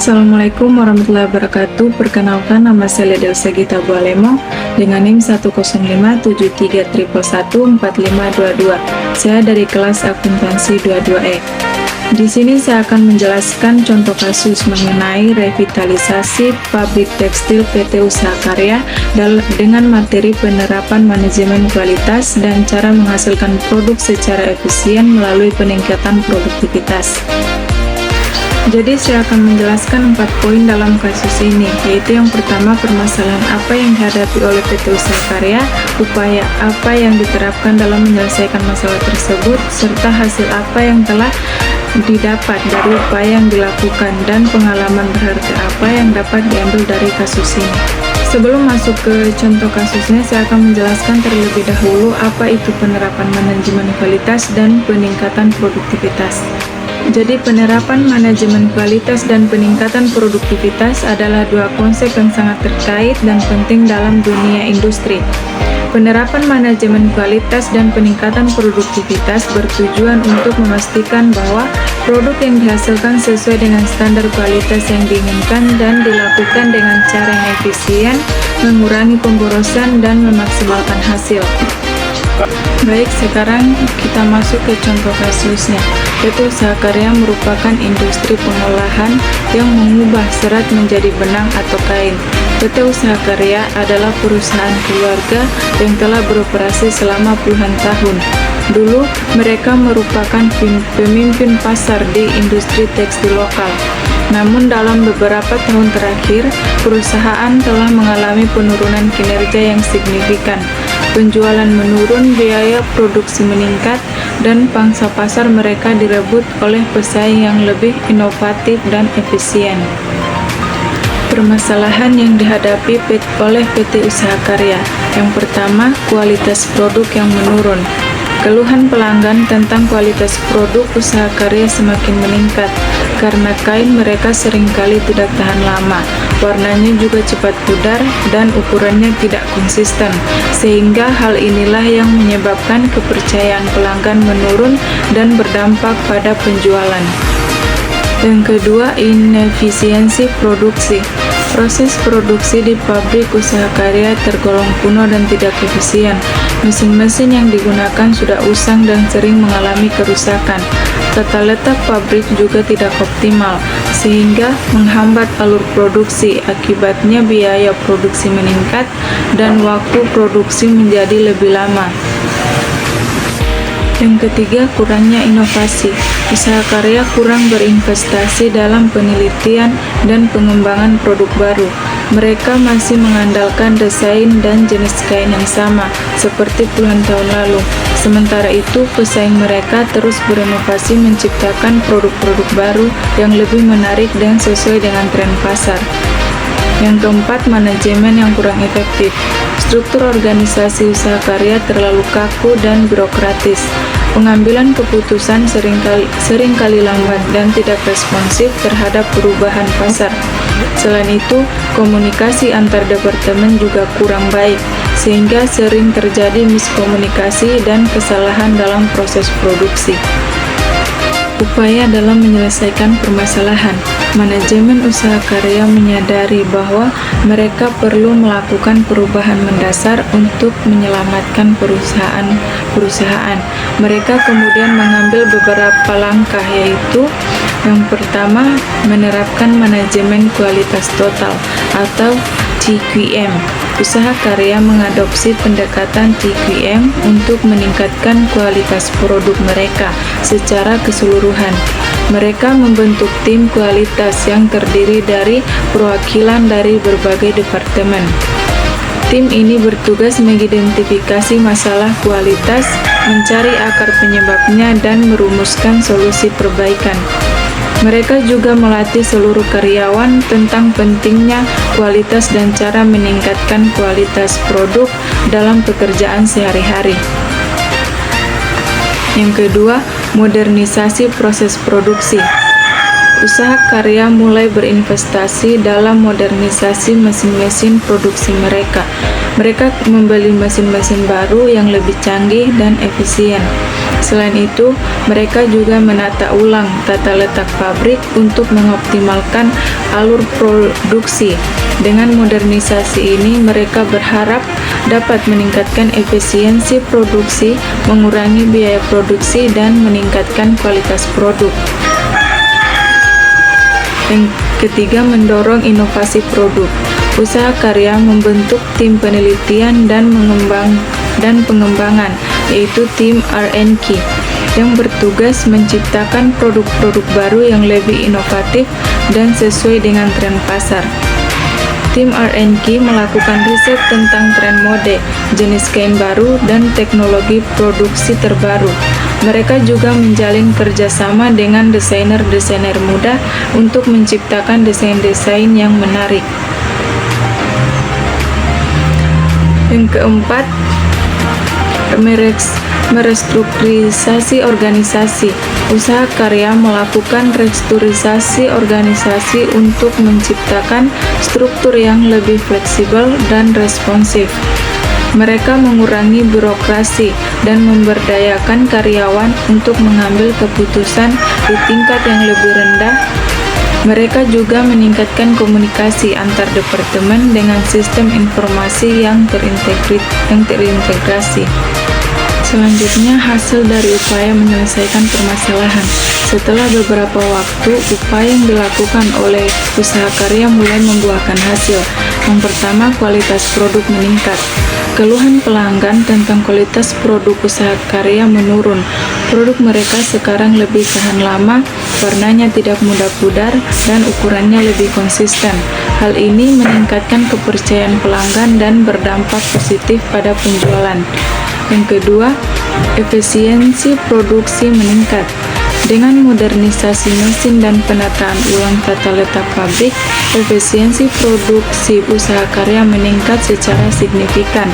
Assalamualaikum warahmatullahi wabarakatuh. Perkenalkan, nama saya Delsa Gita Bualemo dengan NIM 1057311114522. Saya dari kelas akuntansi 22E. Di sini saya akan menjelaskan contoh kasus mengenai revitalisasi pabrik tekstil PT Usaha Karya dengan materi penerapan manajemen kualitas dan cara menghasilkan produk secara efisien melalui peningkatan produktivitas. Jadi saya akan menjelaskan 4 poin dalam kasus ini, yaitu yang pertama, permasalahan apa yang dihadapi oleh PT Usaha Karya, upaya apa yang diterapkan dalam menyelesaikan masalah tersebut, serta hasil apa yang telah didapat dari upaya yang dilakukan, dan pengalaman berharga apa yang dapat diambil dari kasus ini. Sebelum masuk ke contoh kasusnya, saya akan menjelaskan terlebih dahulu apa itu penerapan manajemen kualitas dan peningkatan produktivitas. Jadi penerapan manajemen kualitas dan peningkatan produktivitas adalah dua konsep yang sangat terkait dan penting dalam dunia industri. Penerapan manajemen kualitas dan peningkatan produktivitas bertujuan untuk memastikan bahwa produk yang dihasilkan sesuai dengan standar kualitas yang diinginkan dan dilakukan dengan cara yang efisien, mengurangi pemborosan, dan memaksimalkan hasil. Baik, sekarang kita masuk ke contoh kasusnya. PT Usaha Karya merupakan industri pengolahan yang mengubah serat menjadi benang atau kain. PT Usaha Karya adalah perusahaan keluarga yang telah beroperasi selama puluhan tahun. Dulu, mereka merupakan pemimpin pasar di industri tekstil lokal. Namun dalam beberapa tahun terakhir, perusahaan telah mengalami penurunan kinerja yang signifikan. Penjualan menurun, biaya produksi meningkat, dan pangsa pasar mereka direbut oleh pesaing yang lebih inovatif dan efisien. Permasalahan yang dihadapi oleh PT Usaha Karya. Yang pertama, kualitas produk yang menurun. Keluhan pelanggan tentang kualitas produk Usaha Karya semakin meningkat karena kain mereka seringkali tidak tahan lama, warnanya juga cepat pudar, dan ukurannya tidak konsisten, sehingga hal inilah yang menyebabkan kepercayaan pelanggan menurun dan berdampak pada penjualan. Yang kedua, inefisiensi produksi. Proses produksi di pabrik Usaha Karya tergolong kuno dan tidak efisien. Mesin-mesin yang digunakan sudah usang dan sering mengalami kerusakan. Tata letak pabrik juga tidak optimal, sehingga menghambat alur produksi. Akibatnya biaya produksi meningkat dan waktu produksi menjadi lebih lama. Yang ketiga, kurangnya inovasi. Usaha Karya kurang berinvestasi dalam penelitian dan pengembangan produk baru. Mereka masih mengandalkan desain dan jenis kain yang sama, seperti puluhan tahun lalu. Sementara itu, pesaing mereka terus berinovasi menciptakan produk-produk baru yang lebih menarik dan sesuai dengan tren pasar. Yang keempat, manajemen yang kurang efektif. Struktur organisasi Usaha Karya terlalu kaku dan birokratis. Pengambilan keputusan seringkali lambat dan tidak responsif terhadap perubahan pasar. Selain itu, komunikasi antar departemen juga kurang baik, sehingga sering terjadi miskomunikasi dan kesalahan dalam proses produksi. Upaya dalam menyelesaikan permasalahan. Manajemen Usaha Karya menyadari bahwa mereka perlu melakukan perubahan mendasar untuk menyelamatkan perusahaan. Mereka kemudian mengambil beberapa langkah, yaitu yang pertama, menerapkan manajemen kualitas total atau TQM. Usaha Karya mengadopsi pendekatan TQM untuk meningkatkan kualitas produk mereka secara keseluruhan. Mereka membentuk tim kualitas yang terdiri dari perwakilan dari berbagai departemen. Tim ini bertugas mengidentifikasi masalah kualitas, mencari akar penyebabnya, dan merumuskan solusi perbaikan. Mereka juga melatih seluruh karyawan tentang pentingnya kualitas dan cara meningkatkan kualitas produk dalam pekerjaan sehari-hari. Yang kedua, modernisasi proses produksi. Usaha Karya mulai berinvestasi dalam modernisasi mesin-mesin produksi mereka. Mereka membeli mesin-mesin baru yang lebih canggih dan efisien. Selain itu, mereka juga menata ulang tata letak pabrik untuk mengoptimalkan alur produksi. Dengan modernisasi ini, mereka berharap dapat meningkatkan efisiensi produksi, mengurangi biaya produksi, dan meningkatkan kualitas produk. Yang ketiga, mendorong inovasi produk. Usaha karya membentuk tim penelitian dan pengembangan, yaitu tim R&Q, yang bertugas menciptakan produk-produk baru yang lebih inovatif dan sesuai dengan tren pasar. Tim R&Q melakukan riset tentang tren mode, jenis kain baru, dan teknologi produksi terbaru. Mereka juga menjalin kerjasama dengan desainer-desainer muda untuk menciptakan desain-desain yang menarik. Yang keempat, merestrukturisasi organisasi. Usaha karya melakukan restrukturisasi organisasi untuk menciptakan struktur yang lebih fleksibel dan responsif. Mereka mengurangi birokrasi dan memberdayakan karyawan untuk mengambil keputusan di tingkat yang lebih rendah. Mereka juga meningkatkan komunikasi antar departemen dengan sistem informasi yang terintegrasi. Selanjutnya, hasil dari upaya menyelesaikan permasalahan. Setelah beberapa waktu, upaya yang dilakukan oleh usaha karya mulai membuahkan hasil. Yang pertama, kualitas produk meningkat. Keluhan pelanggan tentang kualitas produk usaha karya menurun. Produk mereka sekarang lebih tahan lama, warnanya tidak mudah pudar, dan ukurannya lebih konsisten. Hal ini meningkatkan kepercayaan pelanggan dan berdampak positif pada penjualan. Yang kedua, efisiensi produksi meningkat. Dengan modernisasi mesin dan penataan ulang tata letak pabrik, efisiensi produksi usaha karya meningkat secara signifikan.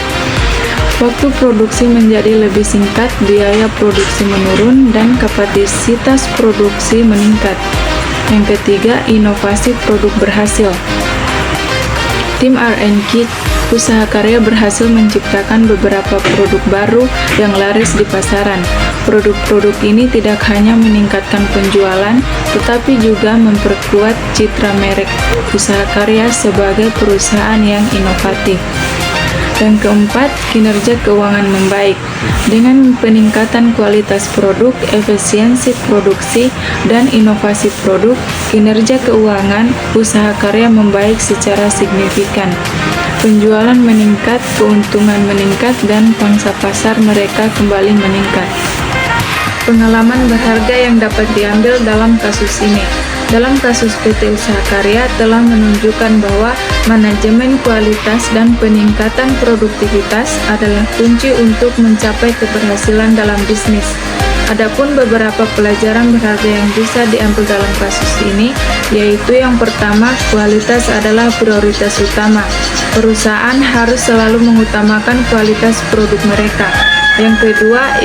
Waktu produksi menjadi lebih singkat, biaya produksi menurun, dan kapasitas produksi meningkat. Yang ketiga, inovasi produk berhasil. Tim R&Q usaha karya berhasil menciptakan beberapa produk baru yang laris di pasaran. Produk-produk ini tidak hanya meningkatkan penjualan, tetapi juga memperkuat citra merek usaha karya sebagai perusahaan yang inovatif. Yang keempat, kinerja keuangan membaik. Dengan peningkatan kualitas produk, efisiensi produksi, dan inovasi produk, kinerja keuangan usaha karya membaik secara signifikan. Penjualan meningkat, keuntungan meningkat, dan pangsa pasar mereka kembali meningkat. Pengalaman berharga yang dapat diambil dalam kasus ini. Dalam kasus PT Usaha Karya telah menunjukkan bahwa manajemen kualitas dan peningkatan produktivitas adalah kunci untuk mencapai keberhasilan dalam bisnis. Adapun beberapa pelajaran berharga yang bisa diambil dalam kasus ini, yaitu yang pertama, kualitas adalah prioritas utama. Perusahaan harus selalu mengutamakan kualitas produk mereka. Yang kedua,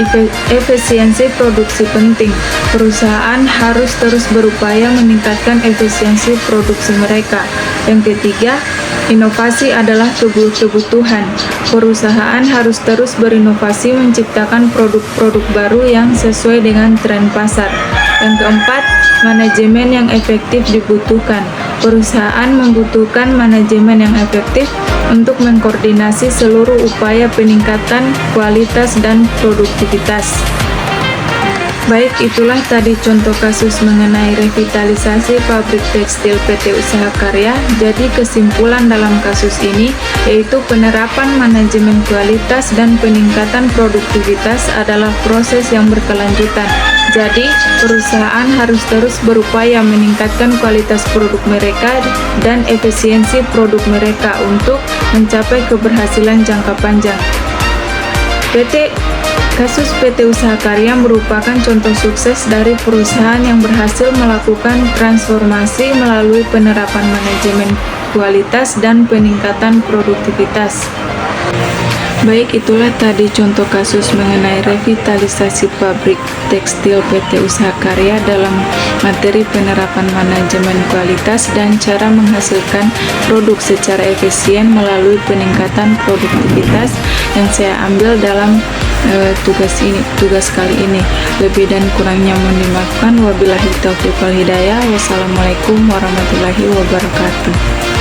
efisiensi produksi penting. Perusahaan harus terus berupaya meningkatkan efisiensi produksi mereka. Yang ketiga, inovasi adalah kebutuhan. Perusahaan harus terus berinovasi menciptakan produk-produk baru yang sesuai dengan tren pasar. Yang keempat, manajemen yang efektif dibutuhkan. Perusahaan membutuhkan manajemen yang efektif untuk mengkoordinasi seluruh upaya peningkatan kualitas dan produktivitas. Baik, itulah tadi contoh kasus mengenai revitalisasi pabrik tekstil PT Usaha Karya. Jadi kesimpulan dalam kasus ini yaitu penerapan manajemen kualitas dan peningkatan produktivitas adalah proses yang berkelanjutan. Jadi, perusahaan harus terus berupaya meningkatkan kualitas produk mereka dan efisiensi produk mereka untuk mencapai keberhasilan jangka panjang. Kasus PT Usaha Karya merupakan contoh sukses dari perusahaan yang berhasil melakukan transformasi melalui penerapan manajemen kualitas dan peningkatan produktivitas. Baik, itulah tadi contoh kasus mengenai revitalisasi pabrik tekstil PT Usaha Karya dalam materi penerapan manajemen kualitas dan cara menghasilkan produk secara efisien melalui peningkatan produktivitas yang saya ambil dalam tugas kali ini. Lebih dan kurangnya mohon dimaafkan. Wabillahi taufiq wal hidayah. Wassalamualaikum warahmatullahi wabarakatuh.